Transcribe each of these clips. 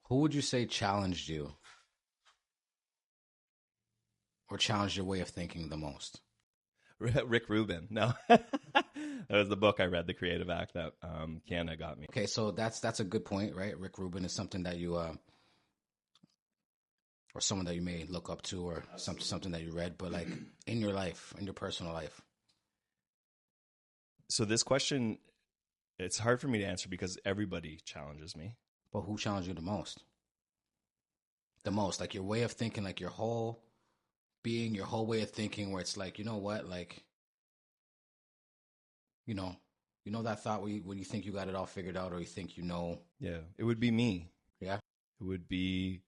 Who would you say challenged you or challenged your way of thinking the most? Rick Rubin. No, that was the book I read, The Creative Act, that Kiana got me. Okay, so that's a good point, right? Rick Rubin is something that you or someone that you may look up to, or something that you read, but like in your life, in your personal life. So this question, it's hard for me to answer because everybody challenges me. But who challenged you the most? The most, like your way of thinking, like your whole being, your whole way of thinking, where it's like, you know what, like, you know that thought when you think you got it all figured out, or you think you know. Yeah, it would be me. Yeah, it would be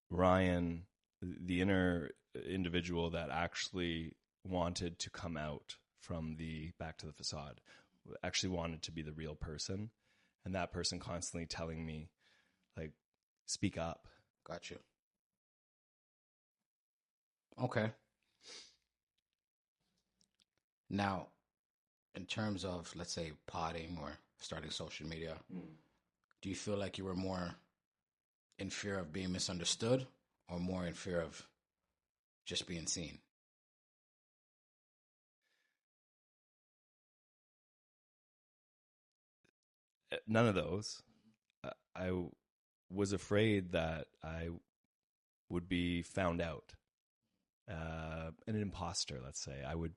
Ryan, the inner individual that actually wanted to come out from the back to the facade, actually wanted to be the real person, and that person constantly telling me, like, speak up. Got you. Okay. Now, in terms of, let's say, potting or starting social media, do you feel like you were more in fear of being misunderstood or more in fear of just being seen? None of those. I was afraid that I would be found out, an imposter, let's say. I would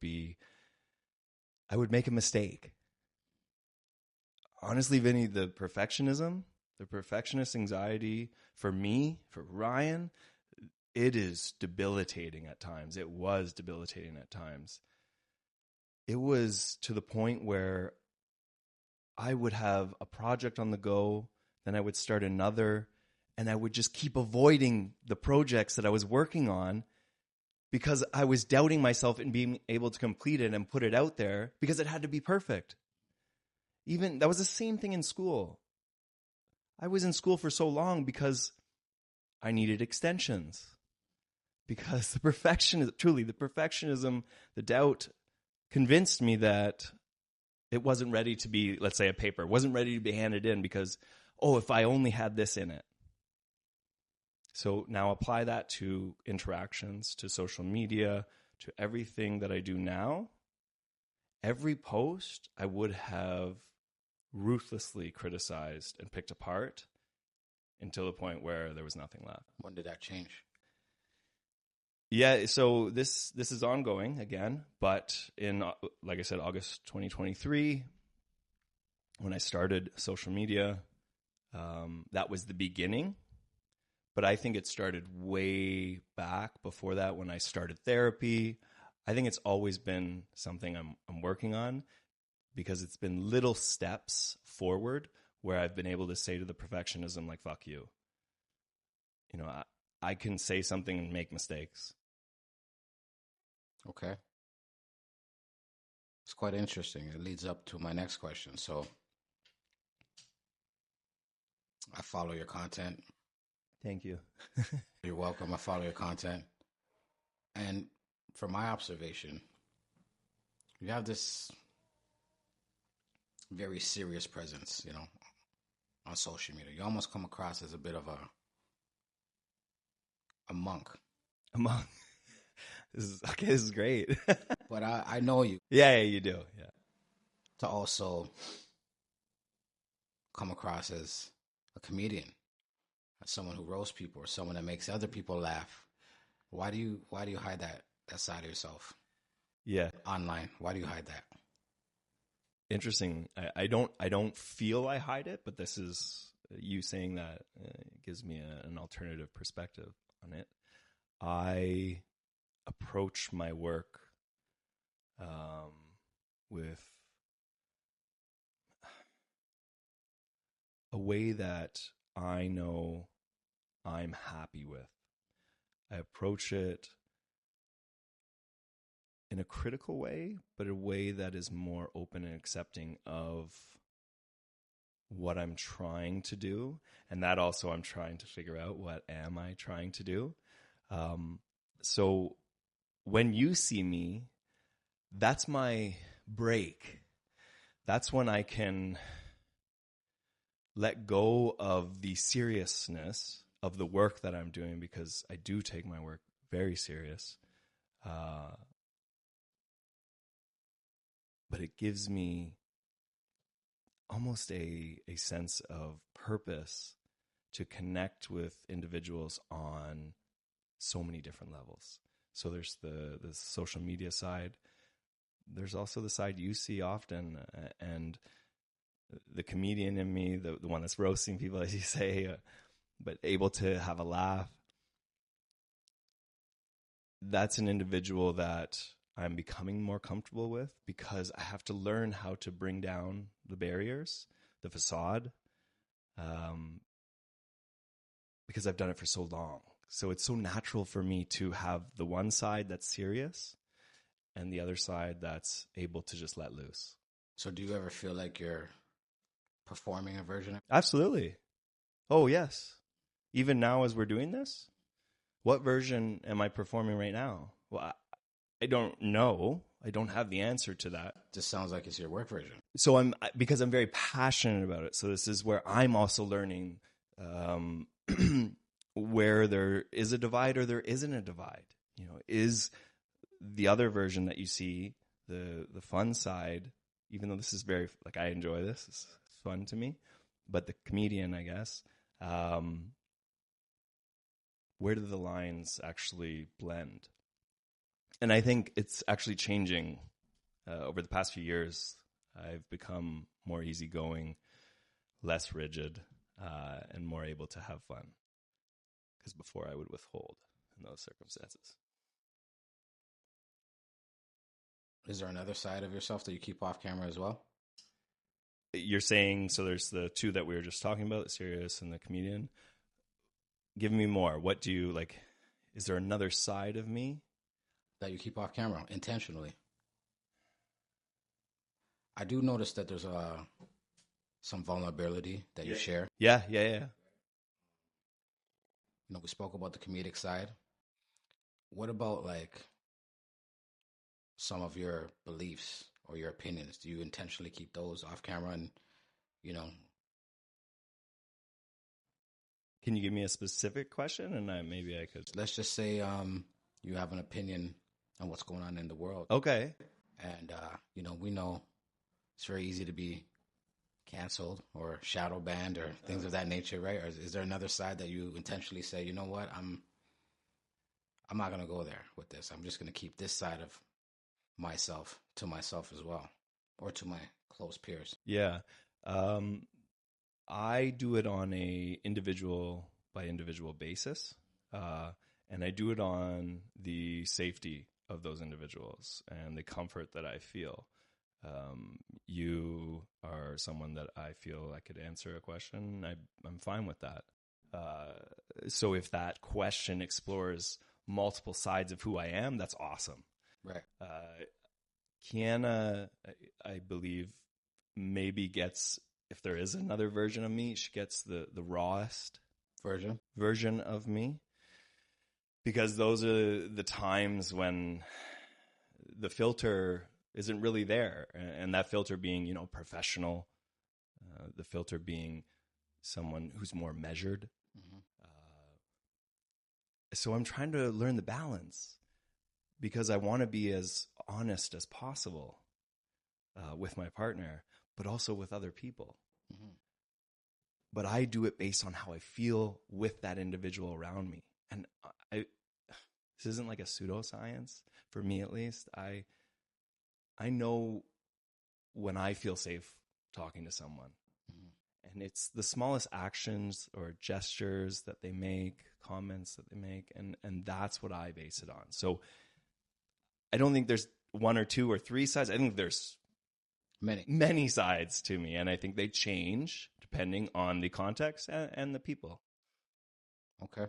make a mistake. Honestly, Vinny, the perfectionist anxiety for me, for Ryan, it is debilitating at times. It was debilitating at times. It was to the point where I would have a project on the go, then I would start another, and I would just keep avoiding the projects that I was working on because I was doubting myself in being able to complete it and put it out there because it had to be perfect. Even that was the same thing in school. I was in school for so long because I needed extensions. Because the perfectionism, the doubt convinced me that it wasn't ready to be, let's say, a paper. It wasn't ready to be handed in because, if I only had this in it. So now apply that to interactions, to social media, to everything that I do now. Every post I would have ruthlessly criticized and picked apart until the point where there was nothing left. When did that change? Yeah, so this is ongoing again, but in, like I said, August 2023, when I started social media, that was the beginning. But I think it started way back before that when I started therapy. I think it's always been something I'm working on because it's been little steps forward where I've been able to say to the perfectionism, like, fuck you. I can say something and make mistakes. Okay. It's quite interesting. It leads up to my next question. So I follow your content. Thank you. You're welcome. I follow your content. And from my observation, you have this very serious presence, on social media. You almost come across as a bit of a monk. A monk. This is great. But I know you. Yeah, you do. Yeah. To also come across as a comedian, as someone who roasts people, or someone that makes other people laugh. Why do you hide that side of yourself? Yeah. Online. Why do you hide that? Interesting. I don't feel I hide it, but this is you saying that gives me an alternative perspective on it. I approach my work with a way that I know I'm happy with. I approach it in a critical way, but a way that is more open and accepting of what I'm trying to do. And that also I'm trying to figure out, what am I trying to do? So when you see me, that's my break. That's when I can let go of the seriousness of the work that I'm doing, because I do take my work very serious. But it gives me almost a sense of purpose to connect with individuals on so many different levels. So there's the social media side. There's also the side you see often, and the comedian in me, the one that's roasting people, as you say, but able to have a laugh. That's an individual that I'm becoming more comfortable with, because I have to learn how to bring down the barriers, the facade, because I've done it for so long. So it's so natural for me to have the one side that's serious and the other side that's able to just let loose. So do you ever feel like you're performing a version of? Absolutely. Oh, yes. Even now as we're doing this, what version am I performing right now? Well, I don't know. I don't have the answer to that. Just sounds like it's your work version. So because I'm very passionate about it. So this is where I'm also learning where there is a divide or there isn't a divide. You know, is the other version that you see, the fun side, even though this is very, like, I enjoy this, it's fun to me, but the comedian, I guess, where do the lines actually blend? And I think it's actually changing over the past few years. I've become more easygoing, less rigid, and more able to have fun. Because before I would withhold in those circumstances. Is there another side of yourself that you keep off camera as well? You're saying, so there's the two that we were just talking about, the serious and the comedian. Give me more. What do you, like, is there another side of me? That you keep off camera intentionally? I do notice that there's some vulnerability that you share. Yeah. You know, we spoke about the comedic side. What about, like, some of your beliefs or your opinions? Do you intentionally keep those off camera? And, you know, can you give me a specific question, and maybe I could? Let's just say you have an opinion on what's going on in the world. Okay. And, you know, we know it's very easy to be canceled or shadow banned or things of that nature, right? Or is there another side that you intentionally say, you know what, I'm not going to go there with this. I'm just going to keep this side of myself to myself as well, or to my close peers? Yeah. I do it on a individual by individual basis. And I do it on the safety of those individuals and the comfort that I feel. You are someone that I feel I could answer a question. I'm fine with that. So if that question explores multiple sides of who I am, that's awesome. Right. Kiana, I believe, maybe gets, if there is another version of me, she gets the rawest version of me. Because those are the times when the filter isn't really there. And that filter being, you know, professional. The filter being someone who's more measured. Mm-hmm. So I'm trying to learn the balance, because I want to be as honest as possible with my partner, but also with other people. Mm-hmm. But I do it based on how I feel with that individual around me. And this isn't like a pseudoscience, for me at least. I know when I feel safe talking to someone. Mm-hmm. And it's the smallest actions or gestures that they make, comments that they make, and that's what I base it on. So I don't think there's one or two or three sides. I think there's many sides to me, and I think they change depending on the context and the people. Okay.